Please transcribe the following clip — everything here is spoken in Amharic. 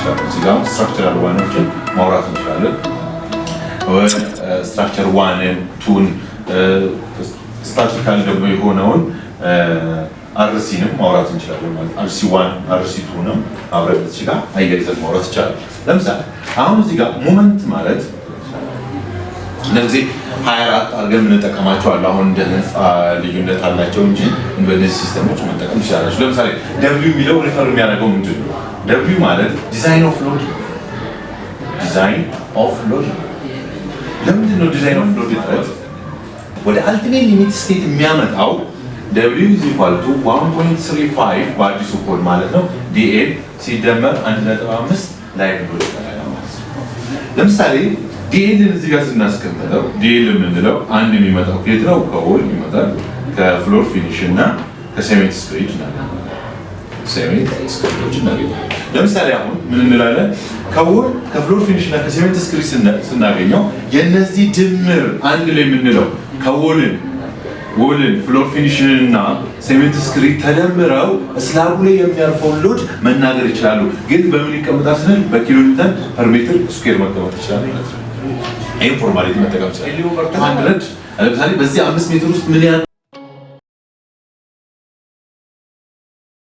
እንችላለን። እዚህ ጋር ስትራክቸራል ዋኖችን ማውራት እንችላለን። ስትራክቸር 1 2 ስታቲካል ደግሞ የሆነውን አርሲንም ማውራት እንችላለን ማለት አርሲ1 አርሲ2 ነው አብረን እዚህ ጋር አያይዘን ማውራት ይቻላል። ለምሳሌ አሁን እዚህ ጋር ሞመንት ማለት ለዚህ 24 አድርገን የምንጠቀማቸው አለ። አሁን እንደ ህንፃ ልዩነት አላቸው እንጂ በእነዚህ ሲስተሞች መጠቀም ይችላል። ለምሳሌ ደብሊው የሚለው ሪፈር የሚያደርገው ምንድን ነው? ደብሊው ማለት ዲዛይን ኦፍ ሎድ ለምንድን ነው ዲዛይን ኦፍ ሎድ ማለት ወደ አልቲሜት ሊሚት ስቴት የሚያመጣው W is equal to 1.35 በአዲሱ ኮድ ማለት ነው DL ሲደመር 1.5 ላይቭ ሎድ ይባላል ማለት ነው። ለምሳሌ DL እዚህ ጋር ስናስቀምጠው DL የምንለው አንድ የሚመጣው ከየት ነው? ከሆል ይመጣል ከፍሎር ፊኒሽ እና ከሴሜንት ስክሪድ እናገኛለን። ለምሳሌ አሁን ምን እንላለን? ከሆል ከፍሎር ፊኒሽ እና ከሴሜንት ስክሪድ ስናገኘው የነዚህ ድምር አንድ ላይ የምንለው ከሆልን ፍሎር ፊኒሽን እና ሴሜንት ስክሪድ ተደምረው ስላቡ ላይ የሚያርፈው ሎድ መናገር ይችላሉ። ግን በምን ይቀመጣል ስንል በኪሎ ኒውተን ፐር ሜትር ስኩዌር መቀመጥ ይችላል ማለት ነው። ይሄን ፎርማሊቲ መጠቀም ይችላል። ለምሳሌ በዚህ 5 ሜትር ውስጥ ምን